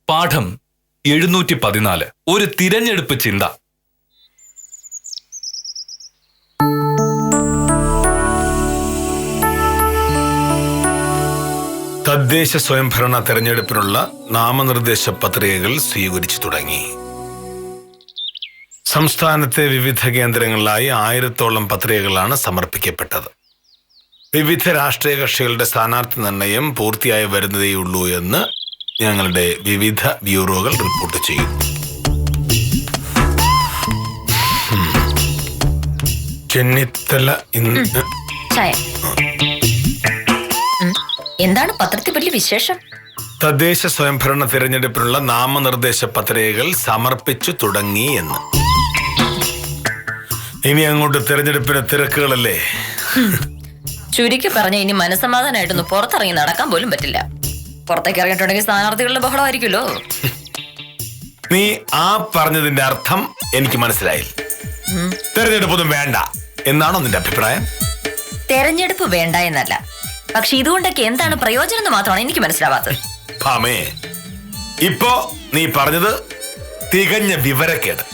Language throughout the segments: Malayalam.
പാഠം 714. ഒരു തിരഞ്ഞെടുപ്പ് ചിന്ത. തദ്ദേശ സ്വയംഭരണ തെരഞ്ഞെടുപ്പിനുള്ള നാമനിർദ്ദേശ പത്രികകൾ സ്വീകരിച്ചു തുടങ്ങി. സംസ്ഥാനത്തെ വിവിധ കേന്ദ്രങ്ങളിലായി 1000-ഓളം പത്രികകളാണ് സമർപ്പിക്കപ്പെട്ടത്. വിവിധ രാഷ്ട്രീയ കക്ഷികളുടെ സ്ഥാനാർത്ഥി നിർണയം പൂർത്തിയായി വരുന്നതേയുള്ളൂ എന്ന് ഞങ്ങളുടെ വിവിധ ബ്യൂറോകൾ റിപ്പോർട്ട് ചെയ്യും. ചെന്നിത്തല ഇന്ന് എന്താണ് പത്രത്തിൽ വലിയ വിശേഷം? തദ്ദേശ സ്വയംഭരണ തിരഞ്ഞെടുപ്പിനുള്ള നാമനിർദ്ദേശ പത്രികകൾ സമർപ്പിച്ചു തുടങ്ങി എന്ന്. ഇനി അങ്ങോട്ട് തിരഞ്ഞെടുപ്പിന് തിരക്കുകളല്ലേ. ചുരുക്കി പറഞ്ഞ ഇനി മനസ്സമാധാനമായിട്ടൊന്ന് പുറത്തിറങ്ങി നടക്കാൻ പോലും പറ്റില്ല. പുറത്തേക്ക് ഇറങ്ങിയിട്ടുണ്ടെങ്കിൽ സ്ഥാനാർത്ഥികളുടെ ബഹളമായിരിക്കുമല്ലോ. നീ ആ പറഞ്ഞതിന്റെ അർത്ഥം എനിക്ക് മനസ്സിലായി. തെരഞ്ഞെടുപ്പൊന്നും വേണ്ട എന്നാണോ നിന്റെ അഭിപ്രായം? തെരഞ്ഞെടുപ്പ് വേണ്ട എന്നല്ല, പക്ഷെ ഇതുകൊണ്ടൊക്കെ എന്താണ് പ്രയോജനം എന്ന് മാത്രമാണ് എനിക്ക് മനസ്സിലാവാത്തത്. ഭാമേ, ഇപ്പോ നീ പറഞ്ഞത് തികഞ്ഞ വിവരക്കേട്.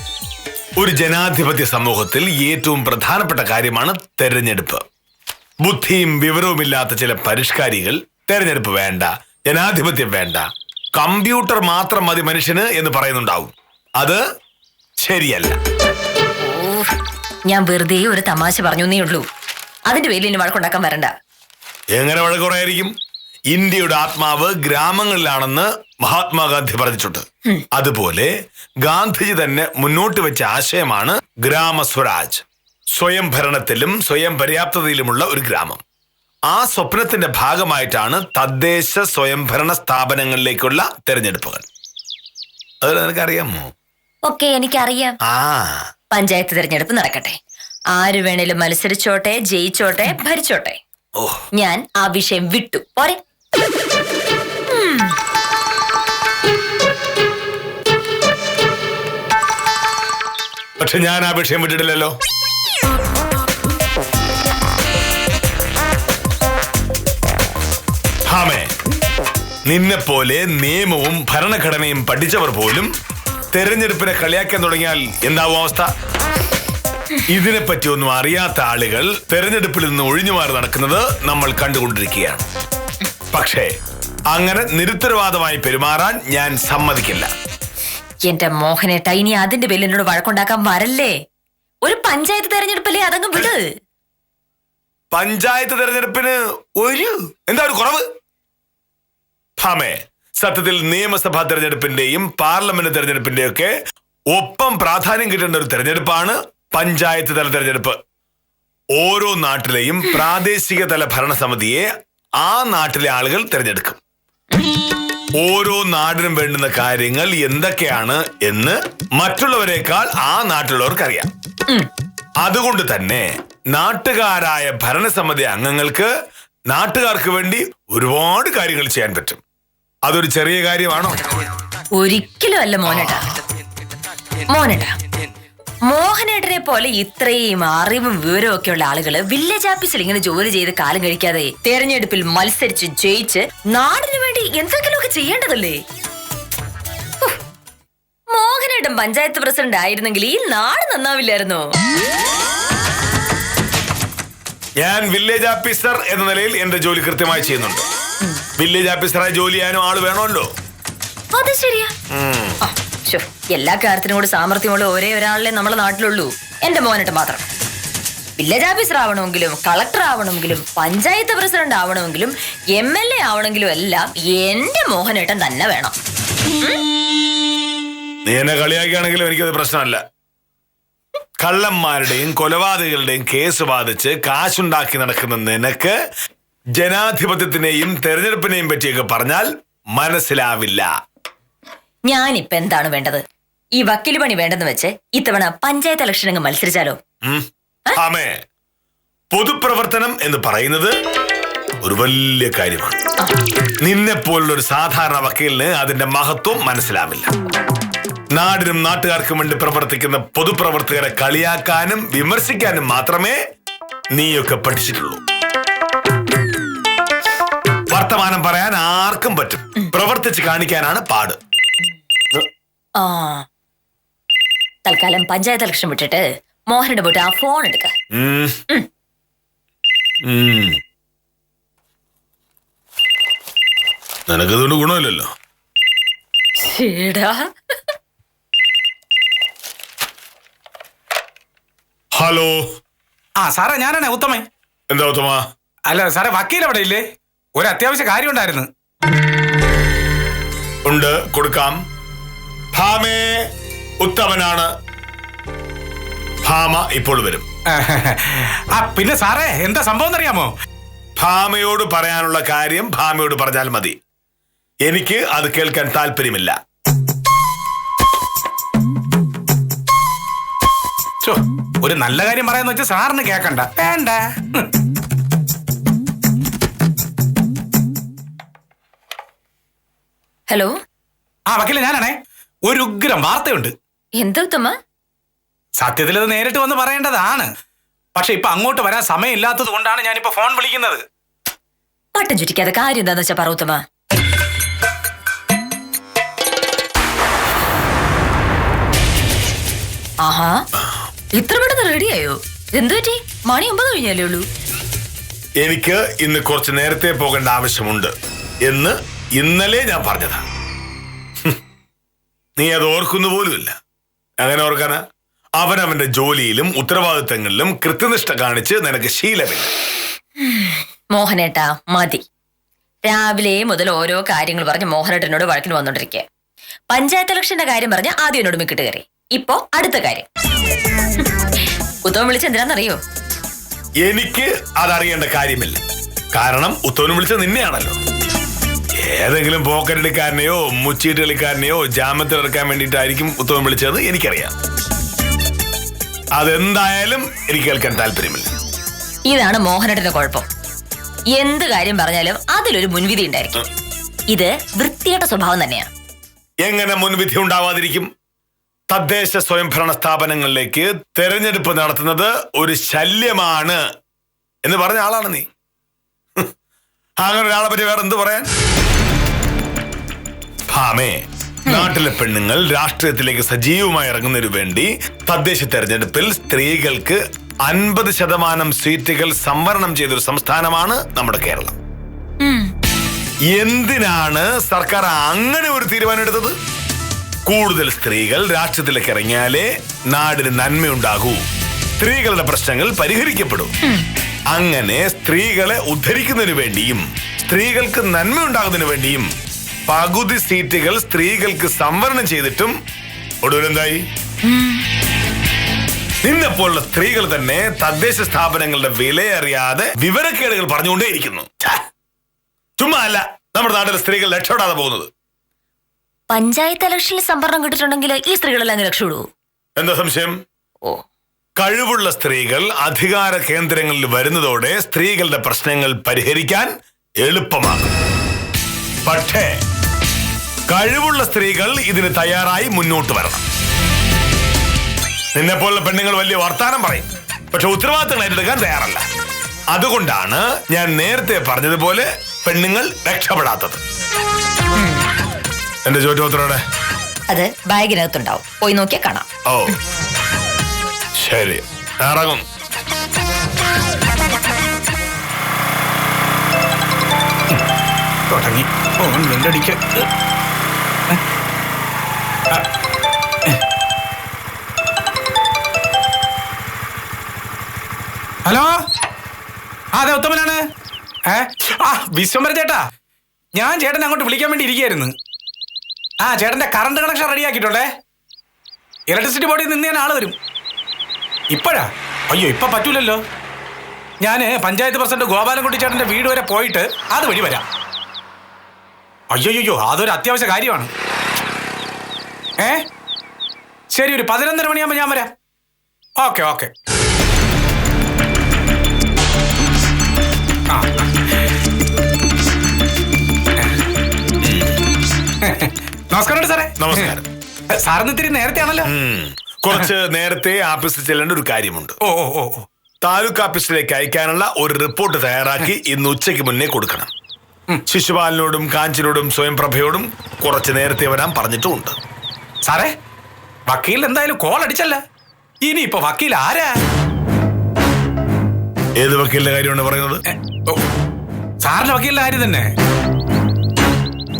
ഒരു ജനാധിപത്യ സമൂഹത്തിൽ ഏറ്റവും പ്രധാനപ്പെട്ട കാര്യമാണ് തെരഞ്ഞെടുപ്പ്. ബുദ്ധിയും വിവരവുമില്ലാത്ത ചില പരിഷ്കാരികൾ തെരഞ്ഞെടുപ്പ് വേണ്ട, ജനാധിപത്യം വേണ്ട, കമ്പ്യൂട്ടർ മാത്രം മതി മനുഷ്യന് എന്ന് പറയുന്നുണ്ടാവും. അത് ശരിയല്ല. ഞാൻ വെറുതെ ഒരു തമാശ പറഞ്ഞു എന്നേ ഉള്ളൂ. അതിന്റെ പേരിൽ ഇനി വഴക്കുണ്ടാക്കാൻ വരണ്ട. എങ്ങനെ വഴക്കുറയായിരിക്കും? ഇന്ത്യയുടെ ആത്മാവ് ഗ്രാമങ്ങളിലാണെന്ന് മഹാത്മാഗാന്ധി പറഞ്ഞിട്ടുണ്ട്. അതുപോലെ ഗാന്ധിജി തന്നെ മുന്നോട്ട് വെച്ച ആശയമാണ് ഗ്രാമസ്വരാജ്. സ്വയം ഭരണത്തിലും സ്വയം പര്യാപ്തതയിലുമുള്ള ഒരു ഗ്രാമം. ആ സ്വപ്നത്തിന്റെ ഭാഗമായിട്ടാണ് തദ്ദേശ സ്വയംഭരണ സ്ഥാപനങ്ങളിലേക്കുള്ള തെരഞ്ഞെടുപ്പുകൾ. അത് നിനക്കറിയാമോ? ഓക്കെ, എനിക്കറിയാം. പഞ്ചായത്ത് തെരഞ്ഞെടുപ്പ് നടക്കട്ടെ, ആര് വേണേലും മത്സരിച്ചോട്ടെ, ജയിച്ചോട്ടെ, ഭരിച്ചോട്ടെ. ഞാൻ ആ വിഷയം വിട്ടു പോരെ. പക്ഷെ ഞാൻ ആ വിഷയം വിട്ടിട്ടില്ലല്ലോ. ഹാമേ, നിന്നെ പോലെ നിയമവും ഭരണഘടനയും പഠിച്ചവർ പോലും തെരഞ്ഞെടുപ്പിനെ കളിയാക്കാൻ തുടങ്ങിയാൽ എന്താവും അവസ്ഥ? ഇതിനെപ്പറ്റി ഒന്നും അറിയാത്ത ആളുകൾ തെരഞ്ഞെടുപ്പിൽ നിന്ന് ഒഴിഞ്ഞുമാറി നടക്കുന്നത് നമ്മൾ കണ്ടുകൊണ്ടിരിക്കുകയാണ്. പക്ഷേ അങ്ങനെ നിരുത്തരവാദമായി പെരുമാറാൻ ഞാൻ സമ്മതിക്കില്ല. എന്റെ മോഹനേട്ട, ഇനി അതിന്റെ പേരിൽ എന്നോട് വഴക്കുണ്ടാക്കാൻ വരല്ലേ. ഒരു പഞ്ചായത്ത് തെരഞ്ഞെടുപ്പല്ലേ, അതങ്ങ് വിട്. പഞ്ചായത്ത് തെരഞ്ഞെടുപ്പിന് എന്താ ഒരു കുറവ്? ഭാമേ, സത്യത്തിൽ നിയമസഭാ തെരഞ്ഞെടുപ്പിന്റെയും പാർലമെന്റ് തെരഞ്ഞെടുപ്പിന്റെയും ഒക്കെ ഒപ്പം പ്രാധാന്യം കിട്ടേണ്ട ഒരു തെരഞ്ഞെടുപ്പാണ് പഞ്ചായത്ത് തല തെരഞ്ഞെടുപ്പ്. ഓരോ നാട്ടിലെയും പ്രാദേശിക തല ഭരണസമിതിയെ ആ നാട്ടിലെ ആളുകൾ തിരഞ്ഞെടുക്കും. ഓരോ നാടിനും വേണ്ടുന്ന കാര്യങ്ങൾ എന്തൊക്കെയാണ് എന്ന് മറ്റുള്ളവരെക്കാൾ ആ നാട്ടിലുള്ളവർക്ക് അറിയാം. അതുകൊണ്ട് തന്നെ നാട്ടുകാരായ ഭരണസമിതി അംഗങ്ങൾക്ക് നാട്ടുകാർക്ക് വേണ്ടി ഒരുപാട് കാര്യങ്ങൾ ചെയ്യാൻ പറ്റും. അതൊരു ചെറിയ കാര്യമാണോ? ഒരിക്കലും അല്ല മോനേട്ടാ. മോഹനേട്ടനെ പോലെ ഇത്രയും അറിവും വിവരവും ഒക്കെ ഉള്ള ആളുകള് വില്ലേജ് ഓഫീസിൽ ഇങ്ങനെ ജോലി ചെയ്ത് കാലം കഴിക്കാതെ തെരഞ്ഞെടുപ്പിൽ മത്സരിച്ച് ജയിച്ച് നാടിനു വേണ്ടി എന്തെങ്കിലുമൊക്കെ ചെയ്യേണ്ടതല്ലേ? മോഹനേട്ടൻ പഞ്ചായത്ത് പ്രസിഡന്റ് ആയിരുന്നെങ്കിൽ ഈ നാട് നന്നാവില്ലായിരുന്നോ? ഞാൻ വില്ലേജ് ഓഫീസർ എന്ന നിലയിൽ എന്റെ ജോലി കൃത്യമായി ചെയ്യുന്നുണ്ട്. വില്ലേജ് ഓഫീസറായി ജോലി ചെയ്യാനും ആള് വേണമല്ലോ. അത് ശരിയാ. എല്ലാ കാര്യത്തിനും കൂടി സാമർത്ഥ്യമുള്ള ഒരേ ഒരാളെ നമ്മളെ നാട്ടിലുള്ളൂ, എന്റെ മോനേട്ടൻ മാത്രം. വില്ലേജ് ഓഫീസർ ആവണമെങ്കിലും കളക്ടർ ആവണമെങ്കിലും പഞ്ചായത്ത് പ്രസിഡന്റ് ആവണമെങ്കിലും MLA ആവണമെങ്കിലും എല്ലാം എന്റെ മോഹനേട്ടൻ തന്നെ വേണം. നീ എന്നെ കളിയാക്കുകയാണെങ്കിലും എനിക്കത് പ്രശ്നമല്ല. കള്ളന്മാരുടെയും കൊലപാതകളുടെയും കേസ് ബാധിച്ച് കാശുണ്ടാക്കി നടക്കുന്ന നിനക്ക് ജനാധിപത്യത്തിനെയും തെരഞ്ഞെടുപ്പിനെയും പറ്റിയൊക്കെ പറഞ്ഞാൽ മനസ്സിലാവില്ല. ഞാനിപ്പ എന്താണ് വേണ്ടത്? ഈ വക്കീല് പണി വേണ്ടെന്ന് വെച്ച് ഇത്തവണ പഞ്ചായത്ത് ഇലക്ഷൻ അങ്ങ് മത്സരിച്ചാലോ? ആമേ, പൊതുപ്രവർത്തനം എന്ന് പറയുന്നത് ഒരു വലിയ കാര്യമാണ്. നിന്നെ പോലുള്ള ഒരു സാധാരണ വക്കീലിന് അതിന്റെ മഹത്വം മനസ്സിലാവില്ല. നാടിനും നാട്ടുകാർക്കും വേണ്ടി പ്രവർത്തിക്കുന്ന പൊതുപ്രവർത്തകരെ കളിയാക്കാനും വിമർശിക്കാനും മാത്രമേ നീയൊക്കെ പഠിച്ചിട്ടുള്ളൂ. വർത്തമാനം പറയാൻ ആർക്കും പറ്റും, പ്രവർത്തിച്ച് കാണിക്കാനാണ് പാട്. ആ തൽക്കാലം പഞ്ചായത്ത് ഇലക്ഷൻ വിട്ടിട്ട് മോഹനോട് പോയിട്ട് ആ ഫോൺ എടുക്ക. നിനക്കതുകൊണ്ട് ഗുണമില്ലല്ലോ. ഹലോ. ആ സാറേ, ഞാനാണ് ഉത്തമൻ. എന്താ ഉത്തമ? അല്ല സാറേ, വക്കീൽ അവിടെ ഇല്ലേ? ഒരു അത്യാവശ്യ കാര്യം ഉണ്ടായിരുന്നു. ഉണ്ട്, കൊടുക്കാം. ഭാമേ, ഉത്തമനാണ്. ഭാമ ഇപ്പോൾ വരും. ആ പിന്നെ സാറേ, എന്താ സംഭവം എന്നറിയാമോ? ഭാമയോട് പറയാനുള്ള കാര്യം ഭാമയോട് പറഞ്ഞാൽ മതി. എനിക്ക് അത് കേൾക്കാൻ താല്പര്യമില്ല. ഒരു നല്ല കാര്യം പറയാന്ന് വെച്ചാൽ സാറിന് കേക്കണ്ട. വേണ്ട. ഹലോ. ആ വക്കീലെ, ഞാനാണേ. ഒരു ഉഗ്രം വാർത്തയുണ്ട്. എന്താ ഉത്തമ? സത്യത്തിൽ അത് നേരിട്ട് വന്ന് പറയേണ്ടതാണ്. പക്ഷെ ഇപ്പൊ അങ്ങോട്ട് വരാൻ സമയമില്ലാത്തത് കൊണ്ടാണ് ഞാനിപ്പോ ഫോൺ വിളിക്കുന്നത്. പട്ടം ചുറ്റിക്കാതെ കാര്യം എന്താന്ന് വെച്ചാ പറ ഉത്തമ. ആഹാ, ഇത്ര പെട്ടെന്ന് റെഡിയായോ? എന്തു പറ്റി? മണി 9 കഴിഞ്ഞല്ലേ ഉള്ളൂ. എനിക്ക് ഇന്ന് കുറച്ച് നേരത്തെ പോകേണ്ട ആവശ്യമുണ്ട് എന്ന് ഇന്നലെ ഞാൻ പറഞ്ഞതാ. നീ അത് ഓർക്കുന്നു പോലുമില്ല. അങ്ങനെ ഓർക്കാനാ? അവനവന്റെ ജോലിയിലും ഉത്തരവാദിത്തങ്ങളിലും കൃത്യനിഷ്ഠ കാണിച്ച് നിനക്ക് ശീലമില്ല. മോഹനേട്ടാ മതി. രാവിലെ മുതൽ ഓരോ കാര്യങ്ങൾ പറഞ്ഞ് മോഹനേട്ടനോട് വഴക്കിന് വന്നോണ്ടിരിക്കുക. പഞ്ചായത്ത് ഇലക്ഷന്റെ കാര്യം പറഞ്ഞ് ആദ്യം എന്നോട് മിക്കിട്ട് കയറി. ഇപ്പോ അടുത്ത കാര്യം. ഉത്തമൻ വിളിച്ചെന്തിനാന്നറിയോ? എനിക്ക് അതറിയേണ്ട കാര്യമില്ല. കാരണം ഉത്തമൻ വിളിച്ചത് നിന്നെയാണല്ലോ. ഏതെങ്കിലും പോക്കരടിക്കാരനെയോ മുച്ചീട്ട് കളിക്കാരനെയോ ജാമ്യത്തിൽ ഇറക്കാൻ വേണ്ടിയിട്ടായിരിക്കും ഉത്തമൻ വിളിച്ചത്, എനിക്കറിയാം. അതെന്തായാലും എനിക്ക് കേൾക്കാൻ താല്പര്യമില്ല. ഇതാണ് മോഹനേട്ടന്റെ കുഴപ്പം. എന്ത് കാര്യം പറഞ്ഞാലും അതിലൊരു മുൻവിധി ഉണ്ടായിരിക്കും. ഇത് വൃത്തികെട്ട സ്വഭാവം തന്നെയാണ്. എങ്ങനെ മുൻവിധി ഉണ്ടാവാതിരിക്കും? തദ്ദേശ സ്വയംഭരണ സ്ഥാപനങ്ങളിലേക്ക് തെരഞ്ഞെടുപ്പ് നടത്തുന്നത് ഒരു ശല്യമാണ് എന്ന് പറഞ്ഞ ആളാണ് നീ. അങ്ങനെ ഒരാളെ പറ്റി വേറെ എന്ത് പറയാൻ? ഭാമേ, നാട്ടിലെ പെണ്ണുങ്ങൾ രാഷ്ട്രീയത്തിലേക്ക് സജീവമായി ഇറങ്ങുന്നതിനു വേണ്ടി തദ്ദേശ തെരഞ്ഞെടുപ്പിൽ സ്ത്രീകൾക്ക് 50% സീറ്റുകൾ സംവരണം ചെയ്തൊരു സംസ്ഥാനമാണ് നമ്മുടെ കേരളം. എന്തിനാണ് സർക്കാർ അങ്ങനെ ഒരു തീരുമാനം എടുത്തത്? കൂടുതൽ സ്ത്രീകൾ രാഷ്ട്രീയത്തിലേക്ക് ഇറങ്ങിയാലേ നാടിന് നന്മയുണ്ടാകൂ, സ്ത്രീകളുടെ പ്രശ്നങ്ങൾ പരിഹരിക്കപ്പെടൂ. അങ്ങനെ സ്ത്രീകളെ ഉദ്ധരിക്കുന്നതിന് വേണ്ടിയും സ്ത്രീകൾക്ക് നന്മയുണ്ടാകുന്നതിന് വേണ്ടിയും പകുതി സീറ്റുകൾ സ്ത്രീകൾക്ക് സംവരണം ചെയ്തിട്ടും ഒടുവിലെന്തായി? നിന്നെപ്പോലുള്ള സ്ത്രീകൾ തന്നെ തദ്ദേശ സ്ഥാപനങ്ങളുടെ വിലയറിയാതെ വിവരക്കേടുകൾ പറഞ്ഞുകൊണ്ടേയിരിക്കുന്നു. ചുമ്മാ അല്ല നമ്മുടെ നാട്ടിലെ സ്ത്രീകൾ രക്ഷപ്പെടാതെ പോകുന്നത്. പഞ്ചായത്ത് ഇലക്ഷനിൽ സംവരണം കിട്ടിയിട്ടുണ്ടെങ്കിൽ ഈ സ്ത്രീകളെല്ലാം രക്ഷപ്പെടൂ. എന്താ സംശയം? ഓ, കഴിവുള്ള സ്ത്രീകൾ അധികാര കേന്ദ്രങ്ങളിൽ വരുന്നതോടെ സ്ത്രീകളുടെ പ്രശ്നങ്ങൾ പരിഹരിക്കാൻ എളുപ്പമാകും. പക്ഷേ കഴിവുള്ള സ്ത്രീകൾ ഇതിന് തയ്യാറായി മുന്നോട്ട് വരണം. നിന്നെപ്പോലുള്ള പെണ്ണുങ്ങൾ വലിയ വർത്താനം പറയും, പക്ഷെ ഉത്തരവാദിത്തങ്ങൾ ഏറ്റെടുക്കാൻ തയ്യാറല്ല. അതുകൊണ്ടാണ് ഞാൻ നേരത്തെ പറഞ്ഞതുപോലെ പെണ്ണുങ്ങൾ രക്ഷപ്പെടാത്തത്. എന്റെ ചോദ്യോത്തരോടെ അത് ബാഗിനകത്തുണ്ടാവും, പോയി നോക്കിയാൽ കാണാം. ഓ ശരി, ഇറങ്ങും. തുടങ്ങി വെണ്ടടിക്ക. ഹലോ, അതെ ഉത്തമനാണ്. വിശ്വംഭര ചേട്ടാ, ഞാൻ ചേട്ടനെ അങ്ങോട്ട് വിളിക്കാൻ വേണ്ടി ഇരിക്കുകയായിരുന്നു. ചേട്ടന്റെ കറണ്ട് കണക്ഷൻ റെഡിയാക്കിയിട്ടുണ്ടേ. ഇലക്ട്രിസിറ്റി ബോർഡിൽ നിന്ന് ഞാൻ ആള് വരും. ഇപ്പോഴാ? അയ്യോ, ഇപ്പൊ പറ്റൂലല്ലോ. ഞാൻ പഞ്ചായത്ത് പ്രസിഡന്റ് ഗോപാലൻകുട്ടി ചേട്ടന്റെ വീട് വരെ പോയിട്ട് അതുവഴി വരാം. അയ്യോയ്യോ, അതൊരു അത്യാവശ്യ കാര്യമാണ്. ശരി, ഒരു 11:30 മണിയാകുമ്പോൾ ഞാൻ വരാം. Okay okay. നമസ്കാരം സാറേ. നമസ്കാരം. സാറിന് ഇത്തിരി നേരത്തെ ആണല്ലോ. കുറച്ച് നേരത്തെ ഓഫീസിൽ ചെല്ലേണ്ട ഒരു കാര്യമുണ്ട്. ഓ ഓ ഓ താലൂക്ക് ഓഫീസിലേക്ക് അയക്കാനുള്ള ഒരു റിപ്പോർട്ട് തയ്യാറാക്കി ഇന്ന് ഉച്ചയ്ക്ക് മുന്നേ കൊടുക്കണം. ശിശുപാലനോടും കാഞ്ചിനോടും സ്വയംപ്രഭയോടും കുറച്ച് നേരത്തെ വരാൻ പറഞ്ഞിട്ടുമുണ്ട്. സാറേ, വക്കീൽ എന്തായാലും കോൾ അടിച്ചല്ല. ഇനിയിപ്പോ വക്കീൽ ആരാ? ഏത് വക്കീലിന്റെ കാര്യമാണ് പറയുന്നത്? സാറിന്റെ വക്കീലിന്റെ കാര്യം തന്നെ.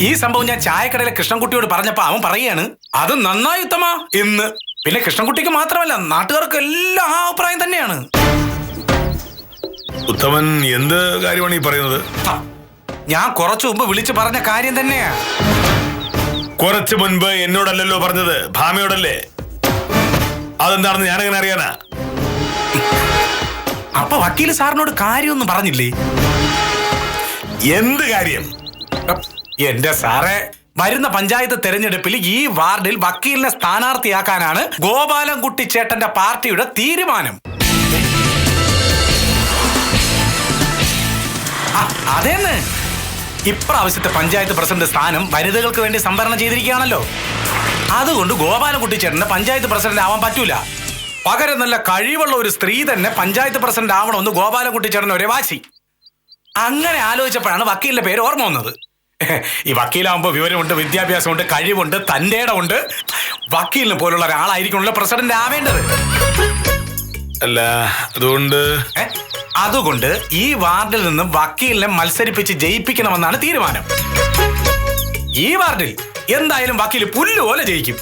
ഈ സംഭവം ഞാൻ ചായക്കടയിലെ കൃഷ്ണൻകുട്ടിയോട് പറഞ്ഞപ്പോ അവൻ പറയാണ് അത് നന്നായി ഉത്തമ ഇന്ന്. പിന്നെ കൃഷ്ണൻകുട്ടിക്ക് മാത്രമല്ല, നാട്ടുകാർക്ക് എല്ലാം ആ അഭിപ്രായം തന്നെയാണ്. ഉത്തമൻ എന്ത് കാര്യമാണ് ഈ പറയുന്നത്? ഞാൻ കുറച്ചു മുമ്പ് വിളിച്ചു പറഞ്ഞ കാര്യം തന്നെയാ. കുറച്ചു മുൻപ് എന്നോടല്ലല്ലോ പറഞ്ഞത്, ഭാമയോടല്ലേ? അതെന്താണെന്ന് ഞാനെങ്ങനെ അറിയാനാ? അപ്പൊ വക്കീല് സാറിനോട് കാര്യമൊന്നും പറഞ്ഞില്ലേ? എന്ത് കാര്യം? എന്റെ സാറേ, വരുന്ന പഞ്ചായത്ത് തെരഞ്ഞെടുപ്പിൽ ഈ വാർഡിൽ വക്കീലിനെ സ്ഥാനാർത്ഥിയാക്കാനാണ് ഗോപാലൻകുട്ടി ചേട്ടന്റെ പാർട്ടിയുടെ തീരുമാനം. അതേന്ന്, ഇപ്രാവശ്യത്തെ പഞ്ചായത്ത് പ്രസിഡന്റ് സ്ഥാനം വനിതകൾക്ക് വേണ്ടി സംവരണം ചെയ്തിരിക്കുകയാണല്ലോ. അതുകൊണ്ട് ഗോപാലൻകുട്ടി ചേട്ടന്റെ പഞ്ചായത്ത് പ്രസിഡന്റ് ആവാൻ പറ്റൂല. പകരം നല്ല കഴിവുള്ള ഒരു സ്ത്രീ തന്നെ പഞ്ചായത്ത് പ്രസിഡന്റ് ആവണമെന്ന് ഗോപാലൻകുട്ടി ചേട്ടൻ ഒരേ വാശി. അങ്ങനെ ആലോചിച്ചപ്പോഴാണ് വക്കീലിന്റെ പേര് ഓർമ്മ വന്നത്. ഈ വക്കീലാവുമ്പോ വിവരമുണ്ട്, വിദ്യാഭ്യാസമുണ്ട്, കഴിവുണ്ട്, തന്റെ ഇടമുണ്ട്. വക്കീലിനെ പോലുള്ള ഒരാളായിരിക്കണല്ലോ പ്രസിഡന്റ് ആവേണ്ടത്. അല്ല, അതുകൊണ്ട് ഈ വാർഡിൽ നിന്ന് വക്കീലിനെ മത്സരിപ്പിച്ച് ജയിപ്പിക്കണമെന്നാണ് തീരുമാനം. ഈ വാർഡിൽ എന്തായാലും വക്കീൽ പുല്ലുപോലെ ജയിക്കും.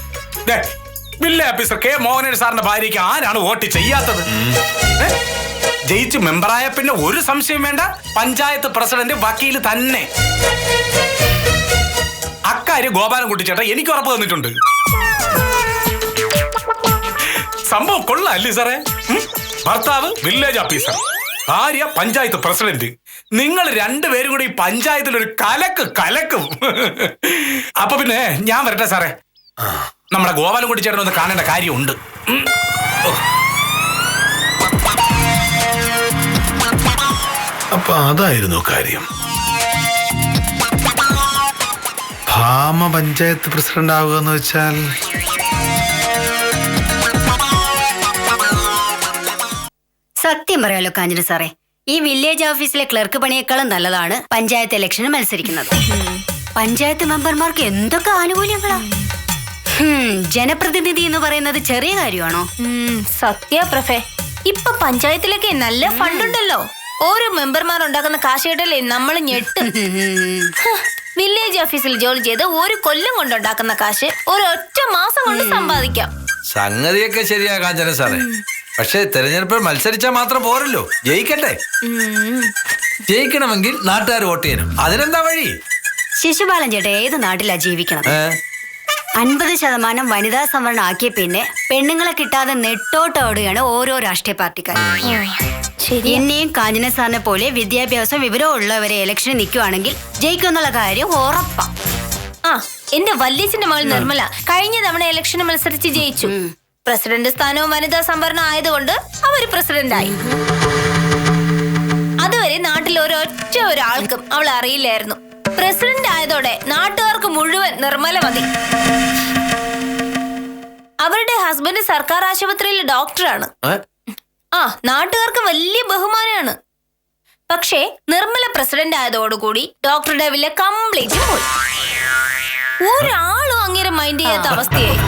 വില്ലേജ് ഓഫീസർ കെ മോഹനൻ സാറിന്റെ ഭാര്യയ്ക്ക് ആരാണ് വോട്ട് ചെയ്യാത്തത്? ജയിച്ച് മെമ്പറായ പിന്നെ ഒരു സംശയം വേണ്ട, പഞ്ചായത്ത് പ്രസിഡന്റ് വക്കീൽ തന്നെ. അക്കാര്യം ഗോപാലൻകുട്ടി ചേട്ടാ എനിക്ക് ഉറപ്പ് തന്നിട്ടുണ്ട്. സംഭവം കൊള്ളാല്ലേ സാറേ? ഭർത്താവ് വില്ലേജ് ഓഫീസർ, ഭാര്യ പഞ്ചായത്ത് പ്രസിഡന്റ്. നിങ്ങൾ രണ്ടുപേരും കൂടി ഈ പഞ്ചായത്തിൽ ഒരു കലക്കും. അപ്പൊ പിന്നെ ഞാൻ വരട്ടെ സാറേ, നമ്മുടെ ഗോപാലൻകുട്ടി ചേട്ടൻ ഒന്ന് കാണേണ്ട കാര്യമുണ്ട്. അപ്പൊ അതായിരുന്നു കാര്യം. ഭാമ പഞ്ചായത്ത് പ്രസിഡന്റ് ആവുക എന്ന് വെച്ചാൽ സത്യം പറയാലോ കാഞ്ചന സാറേ, ഈ വില്ലേജ് ഓഫീസിലെ ക്ലർക്ക് പണിയേക്കാളും നല്ലതാണ് പഞ്ചായത്ത് ഇലക്ഷന് മത്സരിക്കുന്നത്. പഞ്ചായത്ത് മെമ്പർമാർക്ക് എന്തൊക്കെ ആനുകൂല്യങ്ങളാ. ജനപ്രതിനിധി എന്ന് പറയുന്നത് ചെറിയ കാര്യമാണോ? സത്യ പ്രഫേ, ഇപ്പൊ പഞ്ചായത്തിലൊക്കെ നല്ല ഫണ്ടുണ്ടല്ലോ. ഓരോ മെമ്പർമാർ ഉണ്ടാക്കുന്ന കാശ് കേട്ടല്ലേ നമ്മൾ ഞെട്ടും. വില്ലേജ് ഓഫീസിൽ ജോലി ചെയ്ത് ഒരു കൊല്ലം കൊണ്ടുണ്ടാക്കുന്ന കാശ് ഒരൊറ്റ മാസം കൊണ്ട് സമ്പാദിക്കാം. സംഗതിയൊക്കെ ശരിയാ കാഞ്ചന സാറേ, പക്ഷെ തെരഞ്ഞെടുപ്പിൽ മത്സരിച്ചാൽ മാത്രം പോരല്ലോ, ജയിക്കട്ടെ. ജയിക്കണമെങ്കിൽ നാട്ടുകാർ വോട്ട് ചെയ്യണം. അതിനെന്താ വഴി? ശിശുപാലൻ ചേട്ടാ ഏത് നാട്ടിലാ ജീവിക്കണത്? 50% വനിതാ സംവരണം ആക്കിയ പിന്നെ പെണ്ണുങ്ങളെ കിട്ടാതെ നെട്ടോട്ടോടുകയാണ് ഓരോ രാഷ്ട്രീയ പാർട്ടിക്കാരും. എന്നെയും കാഞ്ചന സാറിനെ പോലെ വിദ്യാഭ്യാസം വിവരം ഉള്ളവരെ ഇലക്ഷന് നിൽക്കുവാണെങ്കിൽ ജയിക്കുമെന്നുള്ള കാര്യം ഉറപ്പാ. എന്റെ വല്യച്ഛന്റെ മകൾ നിർമ്മല കഴിഞ്ഞ തവണ ഇലക്ഷന് മത്സരിച്ച് ജയിച്ചു. പ്രസിഡന്റ് സ്ഥാനവും വനിതാ സംവരണം ആയതുകൊണ്ട് അവര് പ്രസിഡന്റായി. അതുവരെ നാട്ടിൽ ഒരാൾക്കും അവൾ അറിയില്ലായിരുന്നു. പ്രസിഡന്റ് ആയതോടെ നാട്ടുകാർക്ക് മുഴുവൻ നിർമ്മല മതി. അവരുടെ ഹസ്ബൻഡ് സർക്കാർ ആശുപത്രിയിലെ ഡോക്ടറാണ്. നാട്ടുകാർക്ക് വലിയ ബഹുമാനമാണ്. പക്ഷേ നിർമ്മല പ്രസിഡന്റ് ആയതോടുകൂടി ഡോക്ടറുടെ വില കംപ്ലീറ്റ് പോയി. ഒരാളും അങ്ങനെ മൈൻഡ് ചെയ്യാത്ത അവസ്ഥയായി.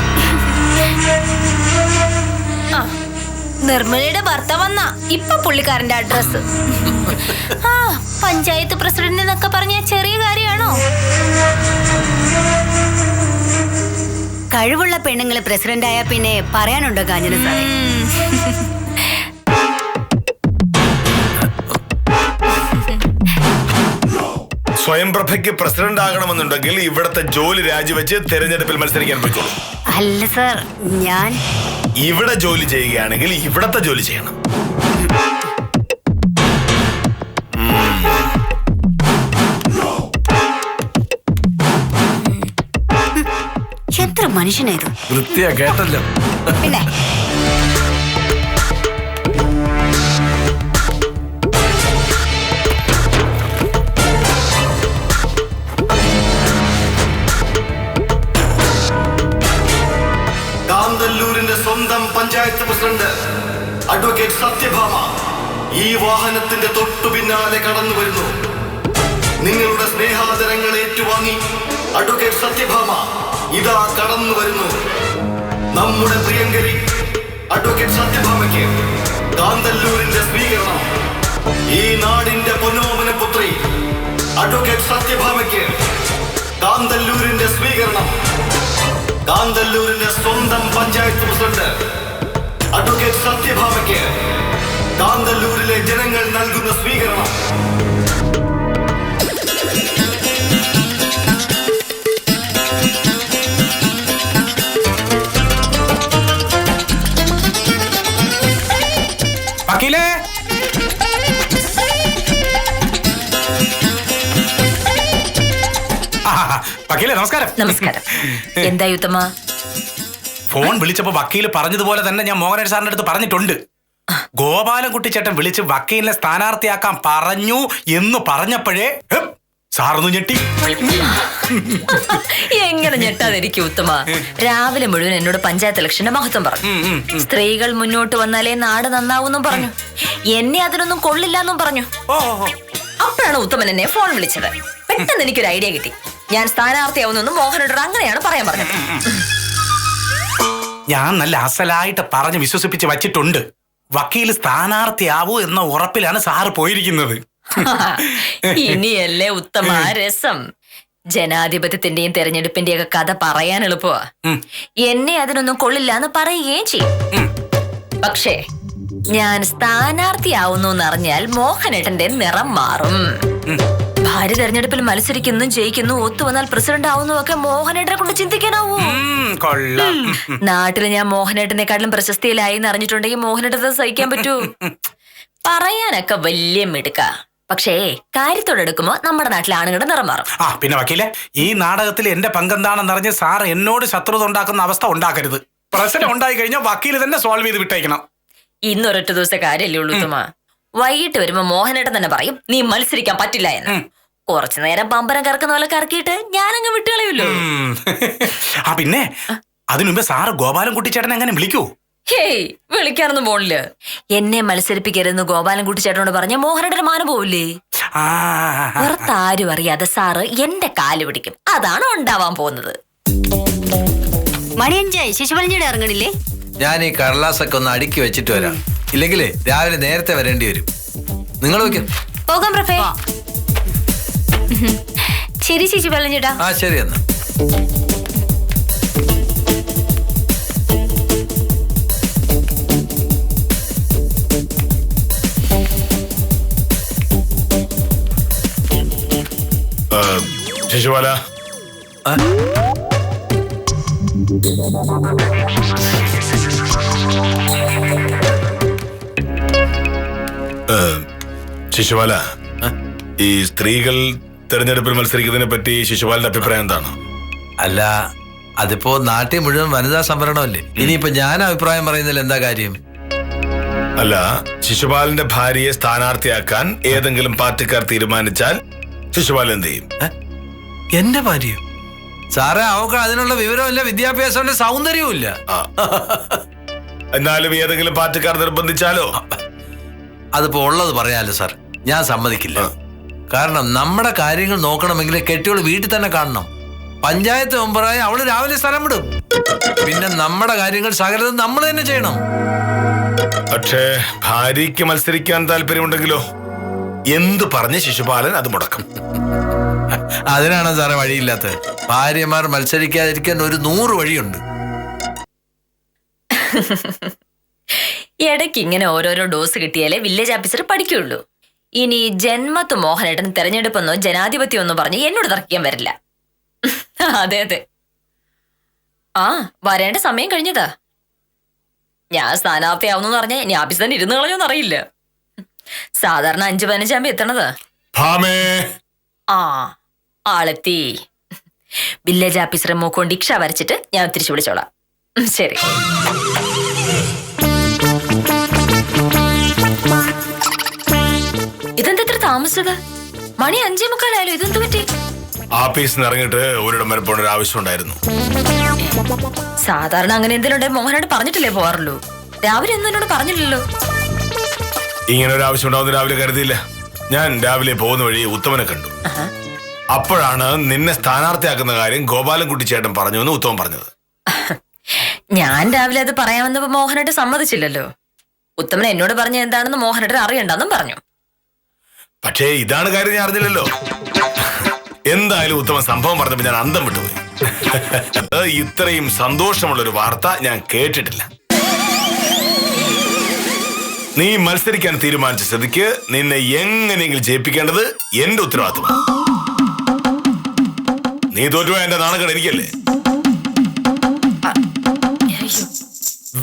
നിർമ്മലയുടെ ഭർത്താവ് വന്ന ഇപ്പൊ പുള്ളിക്കാരന്റെ അഡ്രസ്. പഞ്ചായത്ത് പ്രസിഡന്റ് എന്നൊക്കെ പറഞ്ഞ ചെറിയ കാര്യമാണോ? കഴിവുള്ള പെണ്ണുങ്ങൾ പ്രസിഡന്റ് ആയ പിന്നെ പറയാനുണ്ടോ കാഞ്ചന സാറേ? സ്വയംപ്രഭയ്ക്ക് പ്രസിഡന്റ് ആകണമെന്നുണ്ടെങ്കിൽ ഇവിടത്തെ ജോലി രാജിവെച്ച് തെരഞ്ഞെടുപ്പിൽ മത്സരിക്കാൻ പറ്റുള്ളൂ. അല്ല സാർ, ഞാൻ ഇവിടെ ജോലി ചെയ്യുകയാണെങ്കിൽ ഇവിടത്തെ ജോലി ചെയ്യണം. എത്ര മനുഷ്യനായത് വൃത്തിയാ കേട്ടല്ലോ. പിന്നെ കാന്തല്ലൂരിന്റെ സ്വന്തം പഞ്ചായത്ത് പ്രസിഡന്റ് അഡ്വക്കേറ്റ് സത്യഭാമ ഈ വാഹനത്തിന്റെ തൊട്ടു പിന്നാലെ കടന്നു വരുന്നു. നിങ്ങളുടെ സ്നേഹ ആദരങ്ങൾ ഏറ്റുവാങ്ങി അഡ്വക്കേറ്റ് സത്യഭാമ ഇതാ കടന്നു വരുന്നു. നമ്മുടെ പ്രിയങ്കരി അഡ്വക്കേറ്റ് സത്യഭാമയ്ക്ക് കാന്തല്ലൂരിന്റെ സ്വീകരണം. ഈ നാടിന്റെ പൊന്നോമന പുത്രി അഡ്വക്കേറ്റ് സത്യഭാമയ്ക്ക് കാന്തല്ലൂരിന്റെ സ്വീകരണം. കാന്തല്ലൂരിന്റെ സ്വന്തം പഞ്ചായത്ത് പ്രസിഡന്റ് അഡ്വക്കേറ്റ് സത്യഭാമയ്ക്ക് കാന്തല്ലൂരിലെ ജനങ്ങൾ നൽകുന്ന സ്വീകരണം. വക്കീലേ, വക്കീലേ നമസ്കാരം. നമസ്കാരം. എന്തായി ഉത്തമ? ഫോൺ വിളിച്ചപ്പോ വക്കീല് പറഞ്ഞതുപോലെ തന്നെ ഞാൻ മോഹനൻ സാറിന്റെ അടുത്ത് പറഞ്ഞിട്ടുണ്ട്. ഗോപാലൻകുട്ടിച്ചേട്ടൻ വിളിച്ച് വക്കീലിനെ സ്ഥാനാർത്ഥിയാക്കാൻ പറഞ്ഞു എന്ന് പറഞ്ഞപ്പോഴേ സാറൊന്ന് ഞെട്ടി. എങ്ങനെ ഞെട്ടാതിരിക്കും ഉത്തമ? രാവിലെ മുഴുവൻ എന്നോട് പഞ്ചായത്ത് ഇലക്ഷന്റെ മഹത്വം പറഞ്ഞു. സ്ത്രീകൾ മുന്നോട്ട് വന്നാലേ നാട് നന്നാവൂന്നും പറഞ്ഞു. എന്നെ അതിനൊന്നും കൊള്ളില്ലെന്നും പറഞ്ഞു. അപ്പോഴാണ് ഉത്തമൻ എന്നെ ഫോൺ വിളിച്ചത്. പെട്ടെന്ന് എനിക്കൊരു ഐഡിയ കിട്ടി. ഞാൻ സ്ഥാനാർത്ഥിയാവുന്നു മോഹനോട് അങ്ങനെയാണ് പറയാൻ പറഞ്ഞത്. ഞാൻ നല്ല അസലായിട്ട് പറഞ്ഞ് വിശ്വസിപ്പിച്ച് വച്ചിട്ടുണ്ട്. വക്കീൽ സ്ഥാനാർത്ഥിയാവൂ എന്ന ഉറപ്പിലാണ് സാറ് പോയിരിക്കുന്നത്. ഇനിയല്ലേ ഉത്തമ രസം. ജനാധിപത്യത്തിന്റെയും തെരഞ്ഞെടുപ്പിന്റെയും ഒക്കെ കഥ പറയാൻ എളുപ്പമാ. എന്നെ അതിനൊന്നും കൊള്ളില്ല എന്ന് പറയുകയും ചെയ്യും. പക്ഷേ ഞാൻ സ്ഥാനാർത്ഥിയാവുന്നു എന്നറിഞ്ഞാൽ മോഹനേട്ടന്റെ നിറം മാറും. ഭാര്യ തെരഞ്ഞെടുപ്പിൽ മത്സരിക്കുന്നു, ജയിക്കുന്നു, ഒത്തുവന്നാൽ പ്രസിഡന്റ് ആവുന്നു ഒക്കെ മോഹനേട്ടനെ കൊണ്ട് ചിന്തിക്കാനാവൂ. നാട്ടില് ഞാൻ മോഹനേട്ടനെക്കാട്ടിലും പ്രശസ്തിയിലായി എന്ന് അറിഞ്ഞിട്ടുണ്ടെങ്കിൽ മോഹനേട്ടത്തെ സഹിക്കാൻ പറ്റൂ? പറയാനൊക്കെ വലിയ മിടുക്ക. പക്ഷേ കാര്യത്തോടെടുക്കുമ്പോ നമ്മുടെ നാട്ടിലെ ആണുങ്ങളുടെ നിറം മാറും. പിന്നെ വക്കീലെ, ഈ നാടകത്തിൽ എന്റെ പങ്കെന്താണെന്നറിഞ്ഞ് സാർ എന്നോട് ശത്രുത ഉണ്ടാക്കുന്ന അവസ്ഥ ഉണ്ടാക്കരുത്. പ്രശ്നം ഉണ്ടായി കഴിഞ്ഞാൽ വക്കീല് തന്നെ സോൾവ് ചെയ്ത് വിട്ടേക്കണം. ഇന്നൊരൊറ്റ ദിവസത്തെ കാര്യമല്ലേ ഉള്ളൂ ഉത്തമ. വൈകിട്ട് വരുമ്പോ മോഹനേട്ടൻ തന്നെ പറയും നീ മത്സരിക്കാൻ പറ്റില്ല എന്ന്. കുറച്ചു നേരം പമ്പരം കറക്കുന്ന പോലെ കറക്കിയിട്ട് ഞാനങ്ങ് വിട്ടുകളയുമല്ലോ. പിന്നെ അതിനുമ്പ് സാറ് ഗോപാലൻകുട്ടിച്ചേട്ടനെ എങ്ങനെ വിളിക്കൂ? ഹേയ്, വിളിക്കാനൊന്നും പോണില്ല. എന്നെ മത്സരിപ്പിക്കരുതെന്ന് ഗോപാലൻകുട്ടിച്ചേട്ടനോട് പറഞ്ഞ മോഹനേട്ടന് മാനം പോവില്ലേ? പുറത്താരും അറിയാതെ സാറ് എന്റെ കാല് പിടിക്കും. അതാണ് ഉണ്ടാവാൻ പോകുന്നത്. മണിയഞ്ചായി ശിശുപലഞ്ഞിയുടെ ഇറങ്ങണില്ലേ? ഞാൻ ഈ കടലാസൊക്കെ ഒന്ന് അടുക്കി വെച്ചിട്ട് വരാം. ഇല്ലെങ്കിലേ രാവിലെ നേരത്തെ വരേണ്ടി വരും. നിങ്ങൾ വയ്ക്കും. പോകാം പ്രഫേ. ശരി ശിശുപലഞ്ഞിട്ടാ. ആ ശരി എന്നാ. ശിശുപാല, ശിശുപാല, ഈ സ്ത്രീകൾ തെരഞ്ഞെടുപ്പിൽ മത്സരിക്കുന്നതിനെ പറ്റി ശിശുപാലിന്റെ അഭിപ്രായം എന്താണ്? അല്ല, അതിപ്പോ നാട്ടിൽ മുഴുവൻ വനിതാ സംവരണമല്ലേ. ഇനിയിപ്പോ ഞാൻ അഭിപ്രായം പറയുന്നതിൽ എന്താ കാര്യം? അല്ല, ശിശുപാലിന്റെ ഭാര്യയെ സ്ഥാനാർത്ഥിയാക്കാൻ ഏതെങ്കിലും പാർട്ടിക്കാർ തീരുമാനിച്ചാൽ ശിശുപാൽ എന്ത് ചെയ്യും? എന്റെ ഭാര്യ? സാറേ, അവർക്ക് അതിനുള്ള വിവരമില്ല, വിദ്യാഭ്യാസമില്ല, സൗന്ദര്യവും ഇല്ല. എന്നാലും ഏതെങ്കിലും പാർട്ടിക്കാർ നിർബന്ധിച്ചാലോ? അതിപ്പോ ഉള്ളത് പറയാലോ സാർ, ഞാൻ സമ്മതിക്കില്ല. കാരണം നമ്മുടെ കാര്യങ്ങൾ നോക്കണമെങ്കിൽ കെട്ടിയോള് വീട്ടിൽ തന്നെ കാണണം. പഞ്ചായത്ത് മെമ്പറായി അവള് രാവിലെ സ്ഥലം വിടും. പിന്നെ നമ്മുടെ കാര്യങ്ങൾ സകലതും നമ്മൾ തന്നെ ചെയ്യണം. പക്ഷേ ഭാര്യയ്ക്ക് മത്സരിക്കാൻ താല്പര്യമുണ്ടെങ്കിലോ? എന്തു പറഞ്ഞ് ശിശുപാലൻ അത് മുടക്കും? അതിനാണ് സാറേ വഴിയില്ലാത്തത്. ഭാര്യമാർ മത്സരിക്കാതിരിക്കാൻ ഒരു 100 വഴിയുണ്ട്. ഇടയ്ക്ക് ഇങ്ങനെ ഓരോരോ ഡോസ് കിട്ടിയാലേ വില്ലേജ് ഓഫീസർ പഠിക്കുള്ളൂ. ഇനി ജന്മത്ത് മോഹനേട്ടൻ തെരഞ്ഞെടുപ്പെന്നോ ജനാധിപത്യമൊന്നോ പറഞ്ഞ് എന്നോട് തർക്കിക്കാൻ വരില്ല. അതെ അതെ, വരേണ്ട സമയം കഴിഞ്ഞതാ. ഞാൻ സ്ഥാനാർത്ഥിയാവുന്നു പറഞ്ഞ ഇനി ഓഫീസ് തന്നെ ഇരുന്ന് കളഞ്ഞോന്ന് അറിയില്ല. സാധാരണ 5-15 ആകുമ്പോ എത്തണത്. ആളെത്തി. വില്ലേജ് ഓഫീസറെ മൂക്കൊണ്ട് ഇക്ഷ വരച്ചിട്ട് ഞാൻ തിരിച്ചു വിളിച്ചോളാം. ശരി. ഇതെന്താ ഇത്ര താമസിച്ചത്? മണി 5:45. ഇതെന്ത് പറ്റി? ഓഫീസിൽ നിന്ന് ഇറങ്ങിയിട്ട് ഒരിടം വരെ പോകേണ്ട ഒരു ആവശ്യം ഉണ്ടായിരുന്നു. സാധാരണ അങ്ങനെ എന്തെങ്കിലും മോഹനോട് പറഞ്ഞിട്ടില്ലേ പോവാറുള്ളൂ. രാവിലെ ഒന്നും എന്നോട് പറഞ്ഞില്ലല്ലോ. ഇങ്ങനെ ഒരു ആവശ്യം ഉണ്ടാവുന്ന രാവിലെ കരുതിയില്ല. ഞാൻ രാവിലെ പോകുന്ന വഴി ഉത്തമനെ കണ്ടു. അപ്പോഴാണ് നിന്നെ സ്ഥാനാർത്ഥിയാക്കുന്ന കാര്യം ഗോപാലൻകുട്ടി ചേട്ടൻ പറഞ്ഞു എന്ന് ഉത്തമൻ പറഞ്ഞത്. ഞാൻ രാവിലെ അത് പറയാമെന്നപ്പോ മോഹനേട്ടൻ സമ്മതിച്ചില്ലല്ലോ. ഉത്തമൻ എന്നോട് പറഞ്ഞ എന്താണെന്ന് മോഹനേട്ടൻ അറിയണ്ടെന്നും പറഞ്ഞു. പക്ഷേ ഇതാണ് കാര്യം, ഞാൻ അറിഞ്ഞില്ലല്ലോ. എന്തായാലും ഉത്തമൻ സംഭവം പറഞ്ഞപ്പോ ഞാൻ അന്തം വിട്ടുപോയി. ഇത്രയും സന്തോഷമുള്ള ഒരു വാർത്ത ഞാൻ കേട്ടിട്ടില്ല. നീ മത്സരിക്കാൻ തീരുമാനിച്ച സ്ഥിതിക്ക് നിന്നെ എങ്ങനെയെങ്കിലും ജയിപ്പിക്കേണ്ടത് എന്റെ ഉത്തരവാദിത്വമാണ്. നീ തോറ്റുപോയ എന്റെ നാണക്കേട് എനിക്കല്ലേ?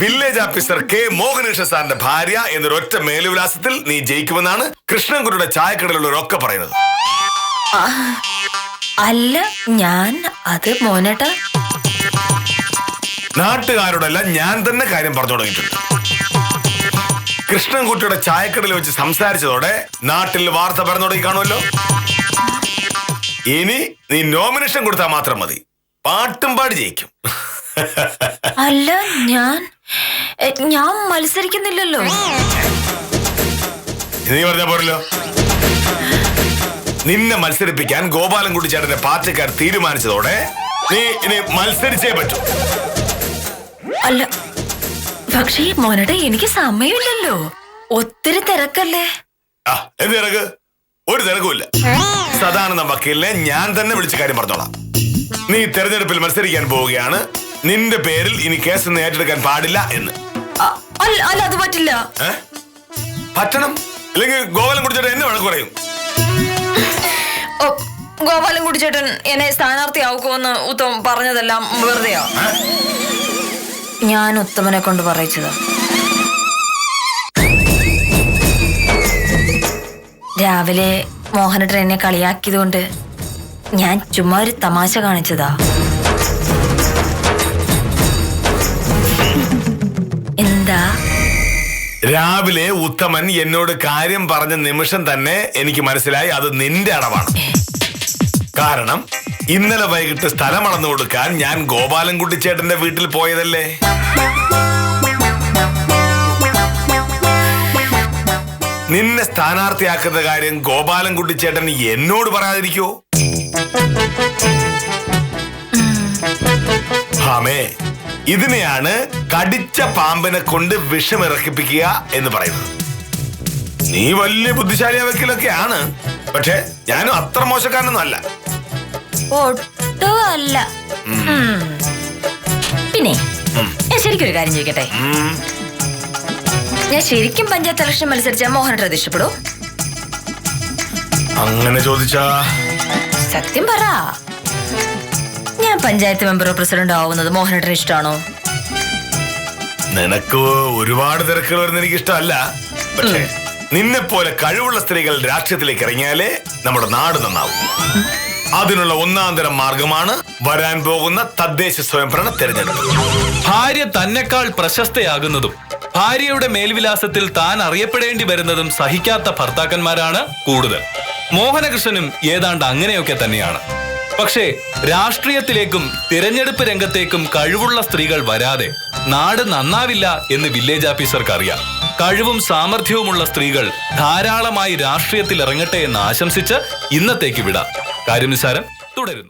വില്ലേജ് ഓഫീസർ കെ മോഹനകൃഷ്ണൻ സാറിന്റെ ഭാര്യ എന്നൊരൊറ്റ മേലുവിലാസത്തിൽ നീ ജയിക്കുമെന്നാണ് കൃഷ്ണൻകുട്ടിയുടെ ചായക്കടയിലുള്ളവരൊക്കെ പറയുന്നത്. അല്ല, ഞാൻ അത് മോനേട്ട നാട്ടുകാരോടെല്ലാം ഞാൻ തന്നെ കാര്യം പറഞ്ഞു തുടങ്ങിയിട്ടുണ്ട്. കൃഷ്ണൻകുട്ടിയുടെ ചായക്കടയിൽ വെച്ച് സംസാരിച്ചതോടെ നാട്ടിൽ വാർത്ത പറഞ്ഞു തുടങ്ങി കാണുമല്ലോ. ഇനി നീ നോമിനേഷൻ കൊടുത്താൽ മാത്രം മതി, പാട്ടും പാടി ജയിക്കും. അല്ല, ഞാൻ മത്സരിക്കുന്നില്ലല്ലോ. നീ പറഞ്ഞ പോരല്ലോ. നിന്നെ മത്സരിപ്പിക്കാൻ ഗോപാലൻകുട്ടി ചേട്ടന്റെ പാർട്ടിക്കാർ തീരുമാനിച്ചതോടെ നീ ഇനി മത്സരിച്ചേ പറ്റൂ. അല്ല, പക്ഷേ മോനേട്ട എനിക്ക് സമയമില്ലല്ലോ, ഒത്തിരി തിരക്കല്ലേ. എന്ത് തിരക്ക്? ഒരു തിരക്കുമില്ല. സദാനന്ദ വക്കീലിനെ ഞാൻ തന്നെ വിളിച്ച കാര്യം പറഞ്ഞോളാം. നീ തെരഞ്ഞെടുപ്പിൽ മത്സരിക്കാൻ പോവുകയാണ്, നിന്റെ പേരിൽ ഇനി കേസ് ഏറ്റെടുക്കാൻ പാടില്ല എന്ന്. അല്ല, അത് പറ്റില്ല. പറ്റണം, അല്ലെങ്കിൽ ഗോപാലൻകുട്ടി ചേട്ടൻ എന്നെ വഴക്ക് പറയും. ഗോപാലൻകുട്ടി ചേട്ടൻ എന്നെ സ്ഥാനാർത്ഥിയാക്കുമെന്ന് ഉത്തമൻ പറഞ്ഞതെല്ലാം വെറുതെയാ. ഞാൻ ഉത്തമനെ കൊണ്ട് പറയിച്ചതാ. രാവിലെ മോഹനേട്ടൻ എന്നെ കളിയാക്കിയത് കൊണ്ട് ഞാൻ ചുമ്മാ ഒരു തമാശ കാണിച്ചതാ. എന്താ? രാവിലെ ഉത്തമൻ എന്നോട് കാര്യം പറഞ്ഞ നിമിഷം തന്നെ എനിക്ക് മനസ്സിലായി അത് നിന്റെ അടവാണ്. കാരണം ഇന്നലെ വൈകിട്ട് സ്ഥലം അളന്നു കൊടുക്കാൻ ഞാൻ ഗോപാലൻകുട്ടി ചേട്ടന്റെ വീട്ടിൽ പോയതല്ലേ. നിന്നെ സ്ഥാനാർത്ഥിയാക്കുന്ന കാര്യം ഗോപാലൻകുട്ടി ചേട്ടൻ എന്നോട് പറയാതിരിക്കോ? ഹാമേ, ഇതിനെയാണ് കടിച്ച പാമ്പിനെ കൊണ്ട് വിഷമിറക്കിപ്പിക്കുക എന്ന് പറയുന്നത്. നീ വലിയ ബുദ്ധിശാലിയ വക്കീലൊക്കെയാണ്, പക്ഷെ ഞാനും അത്ര മോശക്കാരനൊന്നും അല്ല. ഒട്ടും അല്ല. പിന്നെ ഞാൻ ശരിക്കും ഒരു കാര്യം ചോദിക്കട്ടെ? ഞാൻ ശരിക്കും പഞ്ചായത്ത് ഇലക്ഷൻ മത്സരിച്ചാൽ മോഹനേട്ടൻ അത് ഇഷ്ടപ്പെടൂ? അങ്ങനെ ചോദിച്ചാ സത്യം പറ, ഞാൻ പഞ്ചായത്ത് മെമ്പറോ പ്രസിഡന്റോ ആവുന്നത് മോഹനേട്ടന് ഇഷ്ടമാണോ? നിനക്ക് ഒരുപാട് തിരക്കുകൾ വരുന്ന എനിക്ക് ഇഷ്ടമല്ല, പക്ഷേ നിന്നെ പോലെ കഴിവുള്ള സ്ത്രീകൾ രാഷ്ട്രീയത്തിലേക്ക് ഇറങ്ങിയാലേ നമ്മുടെ നാട് നന്നാവും. അതിനുള്ള ഒന്നാന്തരം മാർഗമാണ് വരാൻ പോകുന്ന തദ്ദേശ സ്വയംഭരണ തെരഞ്ഞെടുപ്പ്. ഭാര്യ തന്നെക്കാൾ പ്രശസ്തയാകുന്നതും ഭാര്യയുടെ മേൽവിലാസത്തിൽ താൻ അറിയപ്പെടേണ്ടി വരുന്നതും സഹിക്കാത്ത ഭർത്താക്കന്മാരാണ് കൂടുതൽ. മോഹനകൃഷ്ണനും ഏതാണ്ട് അങ്ങനെയൊക്കെ തന്നെയാണ്. പക്ഷേ രാഷ്ട്രീയത്തിലേക്കും തിരഞ്ഞെടുപ്പ് രംഗത്തേക്കും കഴിവുള്ള സ്ത്രീകൾ വരാതെ നാട് നന്നാവില്ല എന്ന് വില്ലേജ് ഓഫീസർക്ക് അറിയാം. കഴിവും സാമർഥ്യവുമുള്ള സ്ത്രീകൾ ധാരാളമായി രാഷ്ട്രീയത്തിൽ ഇറങ്ങട്ടെ എന്ന് ആശംസിച്ച് ഇന്നത്തേക്ക് വിടാം. കാര്യം നിസ്സാരം തുടരുന്നു.